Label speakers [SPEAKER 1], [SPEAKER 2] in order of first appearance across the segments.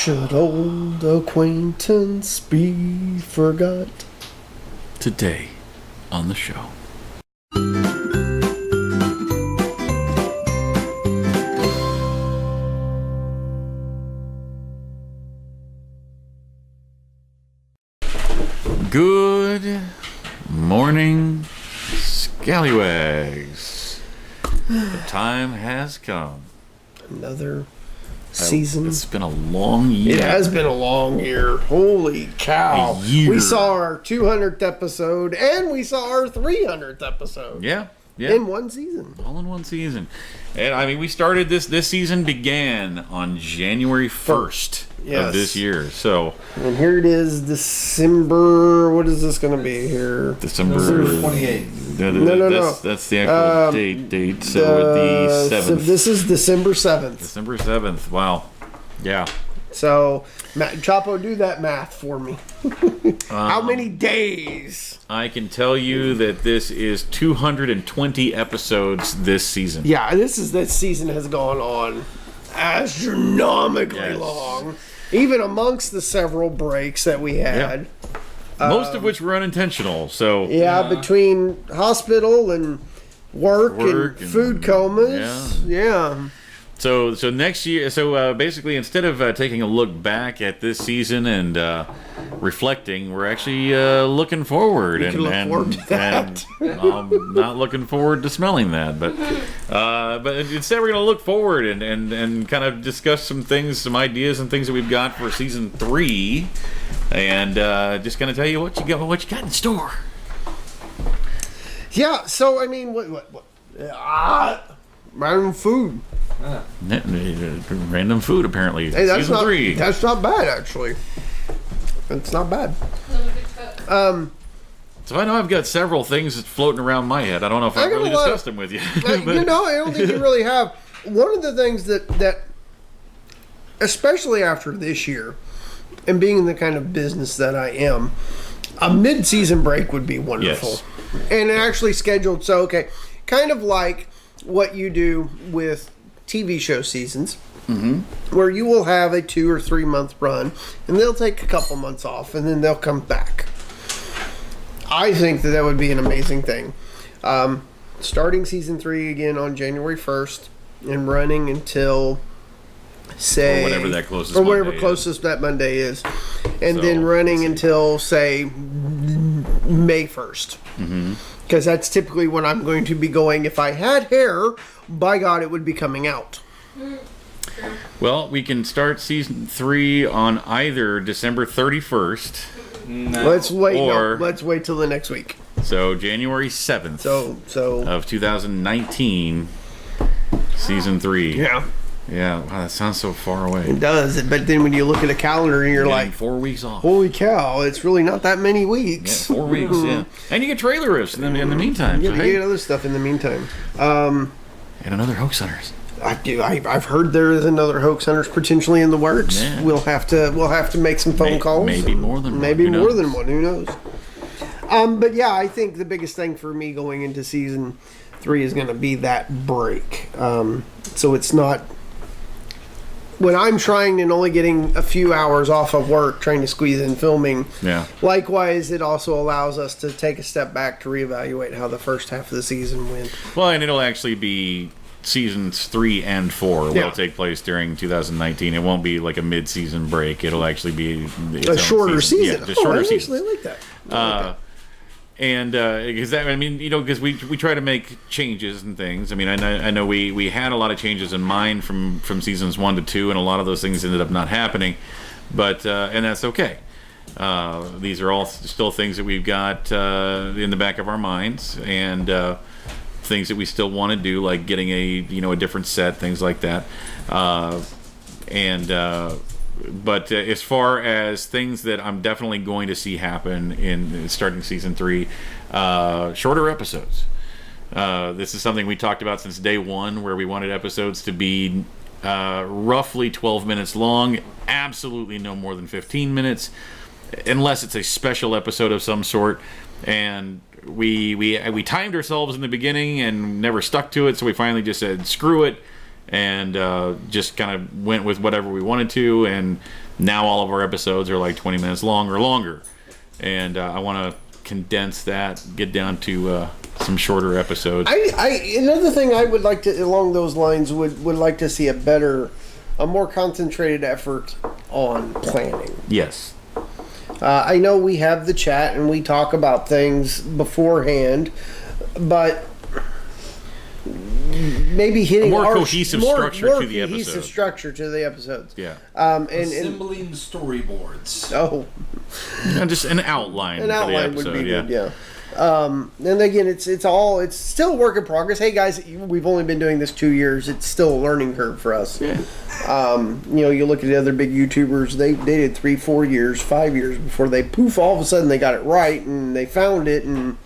[SPEAKER 1] Should old acquaintance be forgot?
[SPEAKER 2] Today on the show. Good morning, scallywags. The time has come.
[SPEAKER 1] Another season.
[SPEAKER 2] It's been a long year.
[SPEAKER 1] It has been a long year. Holy cow.
[SPEAKER 2] A year.
[SPEAKER 1] We saw our 200th episode and we saw our 300th episode.
[SPEAKER 2] Yeah.
[SPEAKER 1] In one season.
[SPEAKER 2] All in one season. And I mean, we started this season began on January 1st of this year. So,
[SPEAKER 1] and here it is, December. What is this going to be here?
[SPEAKER 2] December
[SPEAKER 3] 28th.
[SPEAKER 1] No.
[SPEAKER 2] That's the actual date. So the 7th.
[SPEAKER 1] This is December 7th.
[SPEAKER 2] December 7th. Wow. Yeah.
[SPEAKER 1] So, Chapo, do that math for me. How many days?
[SPEAKER 2] I can tell you that this is 220 episodes this season.
[SPEAKER 1] Yeah, this season has gone on astronomically long, even amongst the several breaks that we had.
[SPEAKER 2] Yeah. Most of which were unintentional. So
[SPEAKER 1] between hospital and work and food comas. Yeah.
[SPEAKER 2] So next year, basically, instead of taking a look back at this season and reflecting, we're actually looking forward.
[SPEAKER 1] We can look forward to that.
[SPEAKER 2] And I'm not looking forward to smelling that, but instead we're going to look forward and kind of discuss some things, some ideas and things that we've got for season 3, and just going to tell you what you got in store. Yeah.
[SPEAKER 1] So I mean, what? Random food.
[SPEAKER 2] Random food, apparently.
[SPEAKER 1] Hey,
[SPEAKER 2] season 3.
[SPEAKER 1] That's not bad, actually. It's not bad.
[SPEAKER 2] So I know I've got several things floating around my head. I don't know if I've really discussed them with you.
[SPEAKER 1] I don't think you really have. One of the things that, especially after this year, and being in the kind of business that I am, a mid-season break would be wonderful.
[SPEAKER 2] Yes.
[SPEAKER 1] And actually scheduled, so, okay, kind of like what you do with TV show seasons, where you will have a 2 or 3 month run, and they'll take a couple months off, and then they'll come back. I think that would be an amazing thing. Starting season 3 again on January 1st and running until, say,
[SPEAKER 2] or whatever that
[SPEAKER 1] closest that Monday is, and then running until, say, May 1st. Because that's typically when I'm going to be going. If I had hair, by God, it would be coming out.
[SPEAKER 2] Well, we can start season 3 on either December 31st.
[SPEAKER 1] No. Let's wait till the next week.
[SPEAKER 2] So January 7th.
[SPEAKER 1] So
[SPEAKER 2] of 2019, season 3.
[SPEAKER 1] Yeah.
[SPEAKER 2] Yeah. Wow, that sounds so far away.
[SPEAKER 1] It does. But then when you look at a calendar and you're like,
[SPEAKER 2] 4 weeks off.
[SPEAKER 1] Holy cow! It's really not that many weeks.
[SPEAKER 2] Yeah, 4 weeks. Yeah. And you get trailer riffs in the meantime.
[SPEAKER 1] Yeah, you get other stuff in the meantime.
[SPEAKER 2] And another Hoax Hunters.
[SPEAKER 1] I've heard there is another Hoax Hunters potentially in the works.
[SPEAKER 2] Yeah.
[SPEAKER 1] We'll have to make some phone calls.
[SPEAKER 2] Maybe more than one.
[SPEAKER 1] Maybe more than one. Who knows? But yeah, I think the biggest thing for me going into season 3 is going to be that break. So it's not when I'm trying and only getting a few hours off of work, trying to squeeze in filming.
[SPEAKER 2] Yeah.
[SPEAKER 1] Likewise, it also allows us to take a step back to reevaluate how the first half of the season went.
[SPEAKER 2] Well, and it'll actually be seasons 3 and 4 will take place during 2019. It won't be like a mid-season break. It'll actually be
[SPEAKER 1] a shorter season.
[SPEAKER 2] Yeah, shorter season.
[SPEAKER 1] I like that.
[SPEAKER 2] And because we try to make changes and things. I mean, I know we had a lot of changes in mind from seasons 1 to 2, and a lot of those things ended up not happening. But and that's okay. These are all still things that we've got in the back of our minds, and things that we still want to do, like getting a different set, things like that. But as far as things that I'm definitely going to see happen in starting season 3, shorter episodes. This is something we talked about since day one, where we wanted episodes to be roughly 12 minutes long, absolutely no more than 15 minutes, unless it's a special episode of some sort. And we timed ourselves in the beginning and never stuck to it, so we finally just said, screw it. and just kind of went with whatever we wanted to, and now all of our episodes are like 20 minutes long or longer, and I want to condense that, get down to some shorter episodes.
[SPEAKER 1] Another thing I would like to, along those lines, would like to see a more concentrated effort on planning.
[SPEAKER 2] Yes.
[SPEAKER 1] I know we have the chat and we talk about things beforehand, but maybe hitting
[SPEAKER 2] a more cohesive structure to the episode.
[SPEAKER 1] Cohesive structure to the episodes.
[SPEAKER 2] Yeah.
[SPEAKER 1] And
[SPEAKER 3] assembling storyboards.
[SPEAKER 1] Oh.
[SPEAKER 2] Just an outline.
[SPEAKER 1] An outline would be good. Yeah. And again, it's still a work in progress. Hey guys, we've only been doing this 2 years. It's still a learning curve for us.
[SPEAKER 2] Yeah.
[SPEAKER 1] You look at the other big YouTubers, they did 3, 4 years, 5 years before they all of a sudden they got it right and they found it, and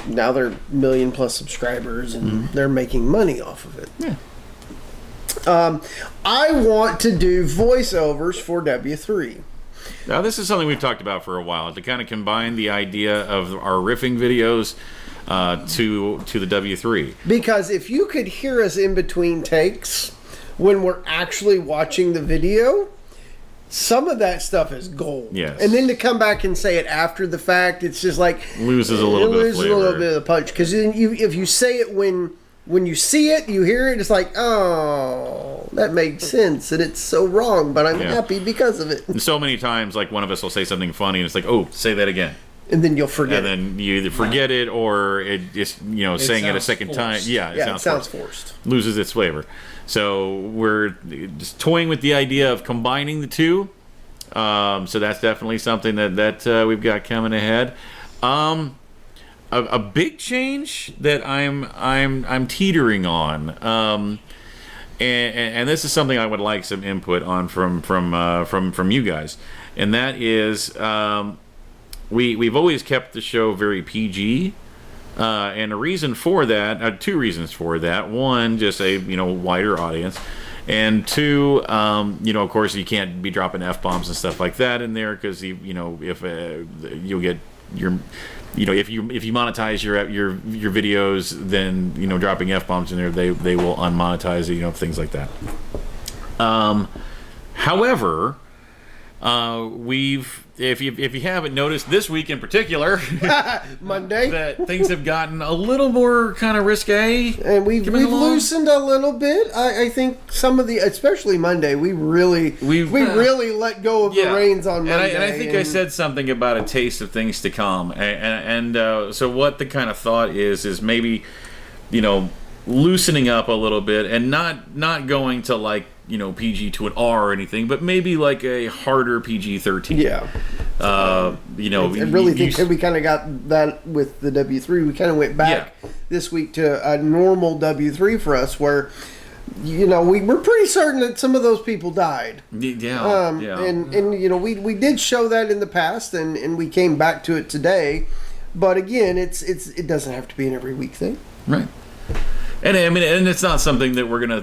[SPEAKER 1] now they're 1 million plus subscribers and they're making money off of it.
[SPEAKER 2] Yeah.
[SPEAKER 1] I want to do voiceovers for W3.
[SPEAKER 2] Now, this is something we've talked about for a while, to kind of combine the idea of our riffing videos to the W3.
[SPEAKER 1] Because if you could hear us in between takes when we're actually watching the video, some of that stuff is gold.
[SPEAKER 2] Yes.
[SPEAKER 1] And then to come back and say it after the fact, it's just like...
[SPEAKER 2] Loses a little bit of flavor.
[SPEAKER 1] A little bit of the punch. Because if you say it when you see it, you hear it, it's like, oh, that makes sense, and it's so wrong, but I'm happy because of it.
[SPEAKER 2] And so many times, like, one of us will say something funny, and it's like, oh, say that again.
[SPEAKER 1] And then you'll forget
[SPEAKER 2] it. And then you either forget it, or it just, saying it a second time. Yeah,
[SPEAKER 1] it sounds forced.
[SPEAKER 2] Loses its flavor. So we're just toying with the idea of combining the two. So that's definitely something that we've got coming ahead. A big change that I'm teetering on, and this is something I would like some input on from you guys, and that is we've always kept the show very PG, and a reason for that, 2 reasons for that. One, just a wider audience, and 2, of course you can't be dropping F-bombs and stuff like that in there, because if you'll get your if you monetize your videos, then dropping F-bombs in there, they will unmonetize it, things like that. However, if you haven't noticed, this week in particular,
[SPEAKER 1] Monday,
[SPEAKER 2] that things have gotten a little more kind of risque,
[SPEAKER 1] and we've loosened a little bit. I think some of especially Monday, we really let go of the reins on Monday.
[SPEAKER 2] And I think I said something about a taste of things to come, and so what the kind of thought is maybe loosening up a little bit, and not going to like PG to an R or anything, but maybe like a harder PG-13.
[SPEAKER 1] Yeah. I really think we kind of got that with the W3. We kind of went back this week to a normal W3 for us, where we were pretty certain that some of those people died.
[SPEAKER 2] Yeah.
[SPEAKER 1] And we did show that in the past, and we came back to it today. But again, it doesn't have to be an every week thing.
[SPEAKER 2] Right. And and it's not something that we're gonna,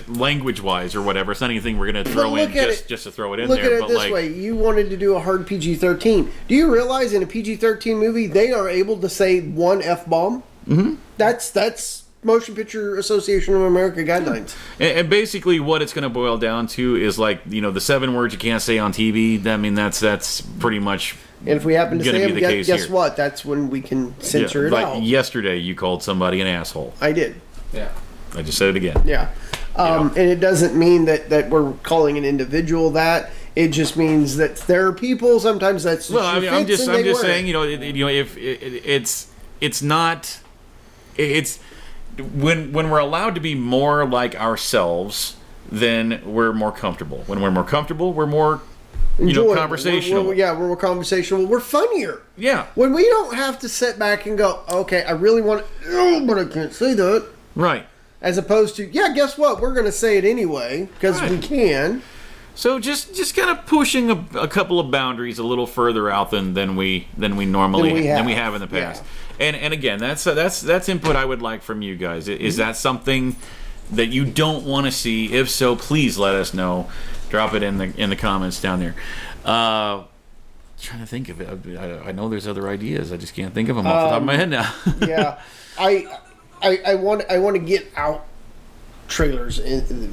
[SPEAKER 2] language-wise or whatever. It's not anything we're gonna throw in just to throw it in there.
[SPEAKER 1] Look at it this way: you wanted to do a hard PG-13. Do you realize in a PG-13 movie they are able to say one F-bomb?
[SPEAKER 2] Mm-hmm.
[SPEAKER 1] That's Motion Picture Association of America guidelines.
[SPEAKER 2] And basically, what it's going to boil down to is like the 7 words you can't say on TV. I mean, that's pretty much.
[SPEAKER 1] And if we happen to say them, guess what? That's when we can censor it out.
[SPEAKER 2] Yesterday, you called somebody an asshole.
[SPEAKER 1] I did.
[SPEAKER 3] Yeah.
[SPEAKER 2] I just said it again.
[SPEAKER 1] Yeah. And it doesn't mean that we're calling an individual that. It just means that there are people sometimes that's.
[SPEAKER 2] Well, I mean, I'm just saying, if it's not, it's when we're allowed to be more like ourselves, then we're more comfortable. When we're more comfortable, we're more. Conversational.
[SPEAKER 1] We're more conversational. We're funnier.
[SPEAKER 2] Yeah.
[SPEAKER 1] When we don't have to sit back and go, okay, I really want to, but I can't say that.
[SPEAKER 2] Right.
[SPEAKER 1] As opposed to, guess what? We're going to say it anyway because we can.
[SPEAKER 2] So just kind of pushing a couple of boundaries a little further out than we normally have in the past. Yeah. And again, that's input I would like from you guys. Is that something that you don't want to see? If so, please let us know. Drop it in the comments down there. Trying to think of it. I know there's other ideas. I just can't think of them off the top of my head now.
[SPEAKER 1] Yeah, I want to get out trailers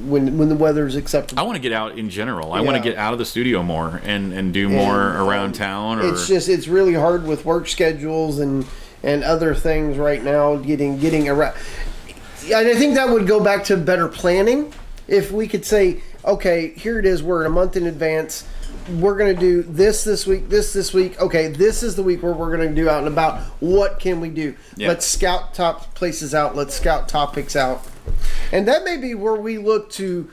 [SPEAKER 1] when the weather's acceptable.
[SPEAKER 2] I want to get out in general. I want to get out of the studio more and do more around town. Or
[SPEAKER 1] It's really hard with work schedules and other things right now getting around. And I think that would go back to better planning. If we could say, okay, here it is, we're in a month in advance. We're going to do this week, this week. Okay, this is the week where we're going to do out and about. What can we do?
[SPEAKER 2] Yeah.
[SPEAKER 1] Let's scout top places out. Let's scout topics out. And that may be where we look to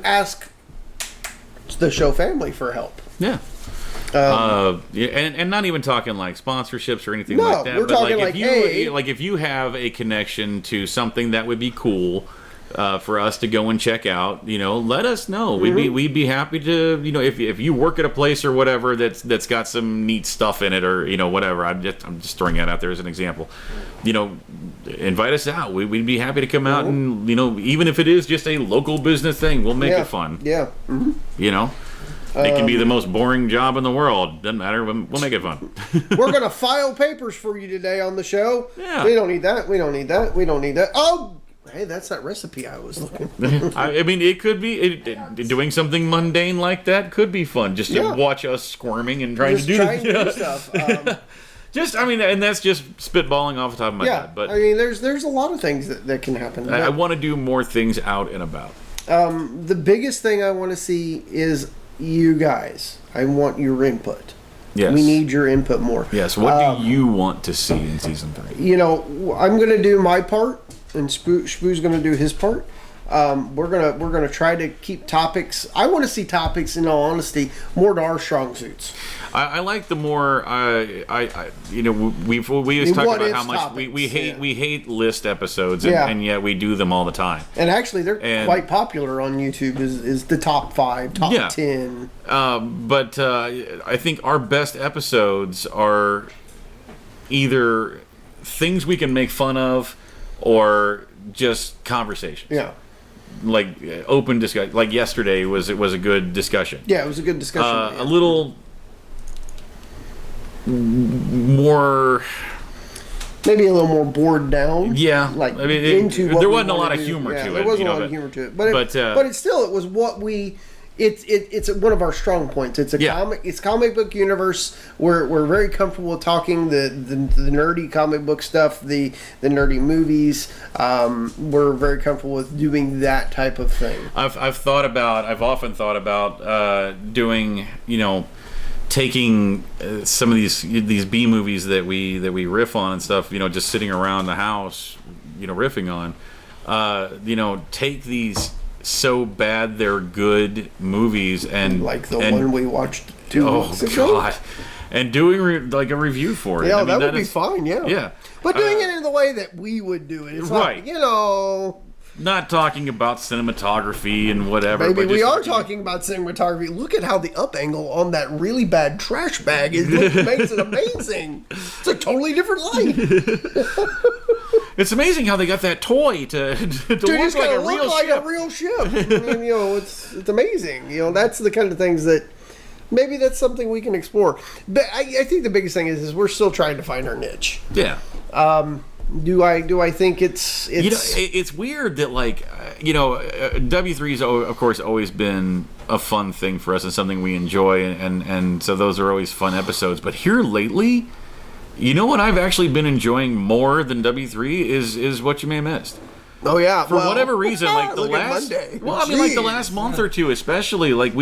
[SPEAKER 1] ask the show family for help.
[SPEAKER 2] Yeah. And not even talking like sponsorships or anything
[SPEAKER 1] No,
[SPEAKER 2] like that.
[SPEAKER 1] we're
[SPEAKER 2] but
[SPEAKER 1] talking
[SPEAKER 2] like
[SPEAKER 1] like,
[SPEAKER 2] if you have a connection to something that would be cool for us to go and check out, let us know. We'd be happy to, if you work at a place or whatever that's got some neat stuff in it or whatever. I'm just throwing that out there as an example. Invite us out. We'd be happy to come out and even if it is just a local business thing, we'll make it fun.
[SPEAKER 1] Yeah. Mm-hmm.
[SPEAKER 2] It can be the most boring job in the world. Doesn't matter. We'll make it fun.
[SPEAKER 1] We're going to file papers for you today on the show.
[SPEAKER 2] Yeah.
[SPEAKER 1] We don't need that. We don't need that. We don't need that. Oh, hey, that's that recipe I was looking for.
[SPEAKER 2] I mean, it could be doing something mundane like that could be fun. Just to watch us squirming and trying to do
[SPEAKER 1] stuff.
[SPEAKER 2] And that's just spitballing off the top of my head. But
[SPEAKER 1] I mean, there's a lot of things that can happen.
[SPEAKER 2] I want to do more things out and about.
[SPEAKER 1] The biggest thing I want to see is you guys. I want your input.
[SPEAKER 2] Yes.
[SPEAKER 1] We need your input more.
[SPEAKER 2] Yes. What do you want to see in season 3?
[SPEAKER 1] I'm going to do my part, and Spoo's going to do his part. We're gonna try to keep topics. I want to see topics, in all honesty, more to our strong suits.
[SPEAKER 2] I like the more we always talk about how much we hate list episodes and yet we do them all the time.
[SPEAKER 1] And actually, they're quite popular on YouTube. Is the top 5, top 10.
[SPEAKER 2] But I think our best episodes are either things we can make fun of or just conversations.
[SPEAKER 1] Yeah.
[SPEAKER 2] Like open discussion. Like yesterday was a good discussion.
[SPEAKER 1] Yeah, it was a good discussion.
[SPEAKER 2] A little more,
[SPEAKER 1] maybe a little more bored down.
[SPEAKER 2] Yeah,
[SPEAKER 1] like
[SPEAKER 2] I mean,
[SPEAKER 1] into what
[SPEAKER 2] there
[SPEAKER 1] we
[SPEAKER 2] wasn't a
[SPEAKER 1] wanna
[SPEAKER 2] lot of
[SPEAKER 1] do.
[SPEAKER 2] humor to it.
[SPEAKER 1] There wasn't a lot of humor to it, but it was what we. It's one of our strong points. It's comic book universe. We're very comfortable with talking the nerdy comic book stuff, the nerdy movies. We're very comfortable with doing that type of thing.
[SPEAKER 2] I've often thought about doing, taking some of these B movies that we riff on and stuff, just sitting around the house, riffing on, take these so bad they're good movies and
[SPEAKER 1] like the one we watched 2 weeks ago.
[SPEAKER 2] God. And doing like a review for it.
[SPEAKER 1] Yeah, that would be fine. Yeah. But doing it in the way that we would do it. It's
[SPEAKER 2] right.
[SPEAKER 1] Like,
[SPEAKER 2] not talking about cinematography and whatever.
[SPEAKER 1] Maybe we are talking about cinematography. Look at how the up angle on that really bad trash bag makes it amazing. It's a totally different light.
[SPEAKER 2] It's amazing how they got that toy to look like a real ship.
[SPEAKER 1] I mean, it's amazing. That's the kind of things that maybe that's something we can explore. But I think the biggest thing is we're still trying to find our niche.
[SPEAKER 2] Yeah.
[SPEAKER 1] Do I think it's
[SPEAKER 2] it's weird that W3's of course always been a fun thing for us and something we enjoy and so those are always fun episodes. But here lately, what I've actually been enjoying more than W3 is What You May Have Missed.
[SPEAKER 1] Oh yeah,
[SPEAKER 2] for whatever reason, like the last
[SPEAKER 1] Monday.
[SPEAKER 2] Like the last month or two, especially, like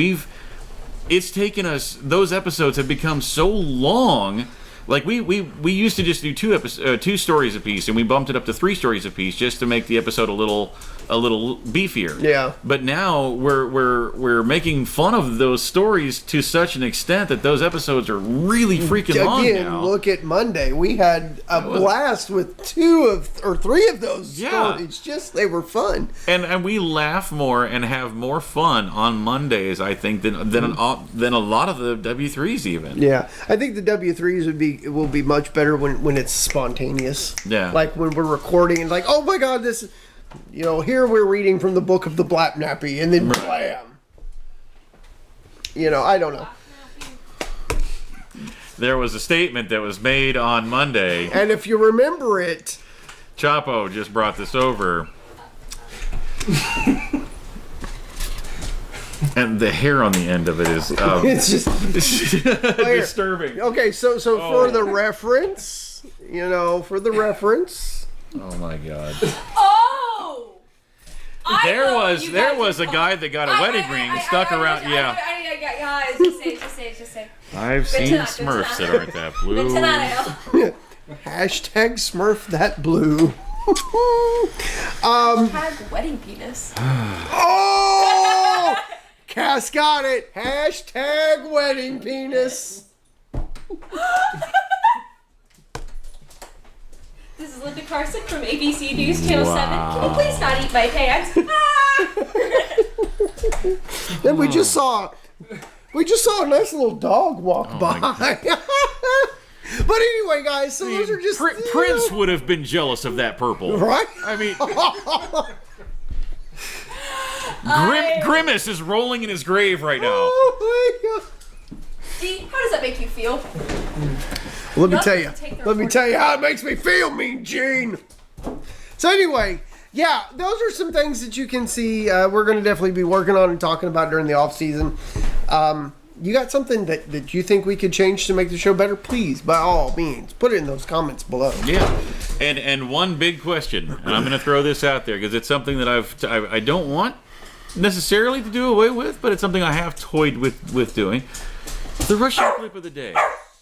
[SPEAKER 2] it's taken us. Those episodes have become so long. Like we used to just do 2 stories a piece, and we bumped it up to 3 stories a piece just to make the episode a little beefier.
[SPEAKER 1] Yeah.
[SPEAKER 2] But now we're making fun of those stories to such an extent that those episodes are really freaking long now.
[SPEAKER 1] Again, look at Monday. We had a blast with 2 or 3 of those stories. Just they were fun.
[SPEAKER 2] And we laugh more and have more fun on Mondays, I think, than a lot of the W3s even.
[SPEAKER 1] Yeah, I think the W3s will be much better when it's spontaneous.
[SPEAKER 2] Yeah.
[SPEAKER 1] Like when we're recording and like, oh my God, this. Here we're reading from the book of the Blap Nappy, and then blam. I don't know.
[SPEAKER 2] There was a statement that was made on Monday.
[SPEAKER 1] And if you remember it...
[SPEAKER 2] Chapo just brought this over. And the hair on the end of it is
[SPEAKER 1] It's just
[SPEAKER 2] disturbing.
[SPEAKER 1] okay. So for the reference, for the reference.
[SPEAKER 2] Oh my God.
[SPEAKER 4] Oh!
[SPEAKER 2] There was a guy that got a wedding ring stuck around.
[SPEAKER 4] Yeah, just say.
[SPEAKER 2] I've seen Smurfs that aren't that blue.
[SPEAKER 1] Hashtag Smurf that blue.
[SPEAKER 4] Hashtag wedding penis.
[SPEAKER 1] Oh! Cass got it. Hashtag wedding penis.
[SPEAKER 4] This is Linda Carson from ABC News Channel
[SPEAKER 2] Wow.
[SPEAKER 4] 7. Can you please not eat my pants?
[SPEAKER 1] And we just saw a nice little dog walk by. But anyway, guys, so those are just
[SPEAKER 2] Prince would have been jealous of that purple,
[SPEAKER 1] right?
[SPEAKER 2] I mean, Grimace is rolling in his grave right now.
[SPEAKER 1] Oh my God.
[SPEAKER 4] Dee, how does that make you feel?
[SPEAKER 1] Let me tell you how it makes me feel, Mean Gene. So anyway, yeah, those are some things that you can see. We're going to definitely be working on and talking about during the off season. You got something that you think we could change to make the show better? Please, by all means, put it in those comments below.
[SPEAKER 2] Yeah, and one big question, and I'm going to throw this out there because it's something that I don't want necessarily to do away with, but it's something I have toyed with doing. The Russian clip of the day.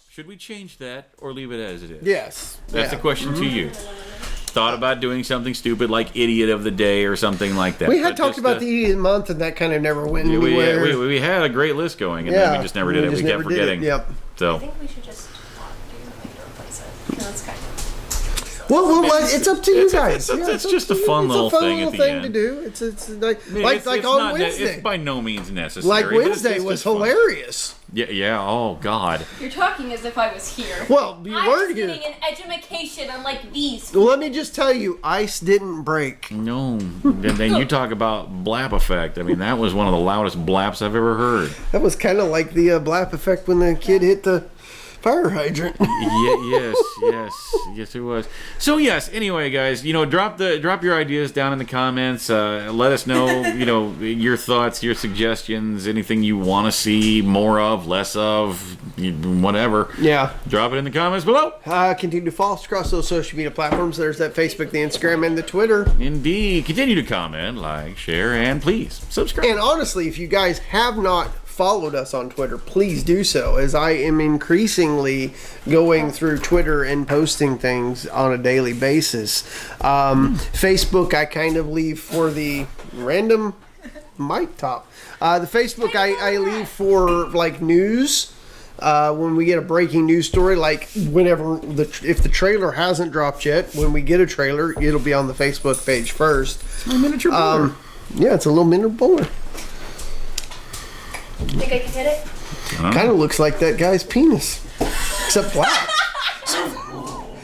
[SPEAKER 2] Should we change that or leave it as it is?
[SPEAKER 1] Yes.
[SPEAKER 2] That's the question to you. Thought about doing something stupid like Idiot of the Day or something like that.
[SPEAKER 1] We had talked about the Idiot Month, and that kind of never went anywhere.
[SPEAKER 2] We had a great list going, and then we just never did it. We kept forgetting.
[SPEAKER 1] Yep.
[SPEAKER 2] So.
[SPEAKER 4] I think we should just not do anything to replace it. That's kind of...
[SPEAKER 1] Well, it's up to you guys.
[SPEAKER 2] It's just a fun little thing at the end.
[SPEAKER 1] To do. It's like
[SPEAKER 2] It's
[SPEAKER 1] on Wednesday.
[SPEAKER 2] It's by no means necessary.
[SPEAKER 1] Like Wednesday was hilarious.
[SPEAKER 2] Yeah. Oh God.
[SPEAKER 4] You're talking as if I was here.
[SPEAKER 1] Well, you
[SPEAKER 4] I
[SPEAKER 1] weren't
[SPEAKER 4] was
[SPEAKER 1] here.
[SPEAKER 4] getting an education unlike these.
[SPEAKER 1] Well, let me just tell you, ice didn't break.
[SPEAKER 2] No. Then you talk about blap effect. I mean, that was one of the loudest blaps I've ever heard.
[SPEAKER 1] That was kind of like the blap effect when the kid hit the fire hydrant.
[SPEAKER 2] Yes, it was. So yes. Anyway, guys, drop your ideas down in the comments. Let us know, your thoughts, your suggestions, anything you want to see more of, less of, whatever.
[SPEAKER 1] Yeah.
[SPEAKER 2] Drop it in the comments below.
[SPEAKER 1] Continue to follow us across those social media platforms. There's that Facebook, the Instagram, and the Twitter.
[SPEAKER 2] Indeed. Continue to comment, like, share, and please subscribe.
[SPEAKER 1] And honestly, if you guys have not followed us on Twitter, please do so, as I am increasingly going through Twitter and posting things on a daily basis. Facebook I kind of leave for the random mic top. The Facebook I leave for like news. When we get a breaking news story, like if the trailer hasn't dropped yet, when we get a trailer, it'll be on the Facebook page first.
[SPEAKER 2] It's my miniature bowler.
[SPEAKER 1] Yeah, it's a little miniature bowler.
[SPEAKER 4] Think I can hit it?
[SPEAKER 1] Kind of looks like that guy's penis, except black.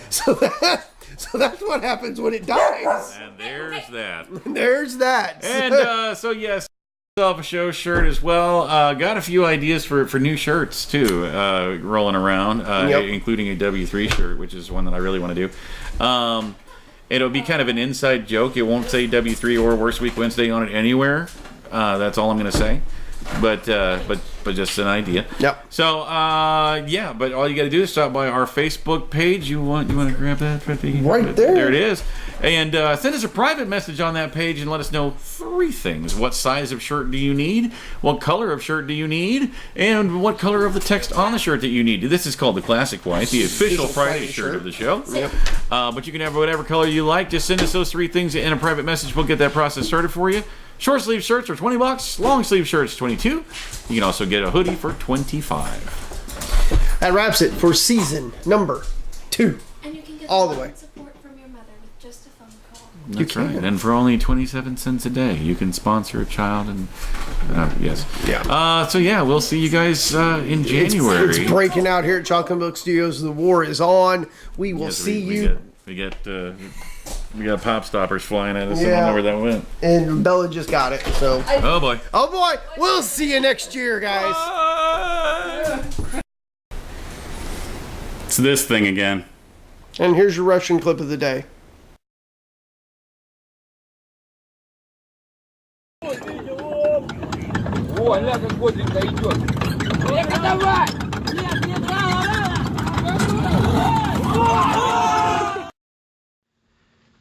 [SPEAKER 1] so that's what happens when it dies.
[SPEAKER 2] And there's that.
[SPEAKER 1] There's that.
[SPEAKER 2] And so yes, off a show shirt as well. Got a few ideas for new shirts too, rolling around, including a W3 shirt, which is one that I really want to do. It'll be kind of an inside joke. It won't say W3 or Worst Week Wednesday on it anywhere. That's all I'm going to say. But just an idea.
[SPEAKER 1] Yep.
[SPEAKER 2] So but all you got to do is stop by our Facebook page. You want to grab that?
[SPEAKER 1] Right there.
[SPEAKER 2] There it is. And send us a private message on that page and let us know 3 things: what size of shirt do you need, what color of shirt do you need, and what color of the text on the shirt that you need. This is called the Classic White, the official Friday shirt of the show.
[SPEAKER 1] Yep.
[SPEAKER 2] But you can have whatever color you like. Just send us those 3 things in a private message. We'll get that process started for you. Short sleeve shirts are $20. Long sleeve shirts $22. You can also get a hoodie for $25.
[SPEAKER 1] That wraps it for season number 2.
[SPEAKER 4] And you can get
[SPEAKER 1] all the way.
[SPEAKER 4] Support from your mother with just a phone call.
[SPEAKER 2] That's right. And for only 27 cents a day, you can sponsor a child. And yes.
[SPEAKER 1] Yeah.
[SPEAKER 2] So yeah, we'll see you guys in January.
[SPEAKER 1] It's breaking out here at Chocolate Milk Studios. The war is on. We will see you.
[SPEAKER 2] We got pop stoppers flying at us.
[SPEAKER 1] Yeah.
[SPEAKER 2] I don't know where that went.
[SPEAKER 1] And Bella just got it. So.
[SPEAKER 2] Oh boy.
[SPEAKER 1] Oh boy. We'll see you next year, guys.
[SPEAKER 5] It's this thing again.
[SPEAKER 1] And here's your Russian clip of the day.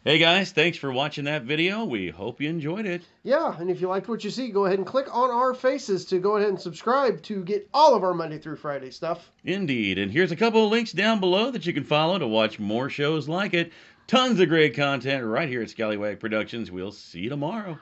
[SPEAKER 2] Hey guys, thanks for watching that video. We hope you enjoyed it.
[SPEAKER 1] Yeah, and if you liked what you see, go ahead and click on our faces to go ahead and subscribe to get all of our Monday through Friday stuff.
[SPEAKER 2] Indeed, and here's a couple of links down below that you can follow to watch more shows like it. Tons of great content right here at Scallywag Productions. We'll see you tomorrow.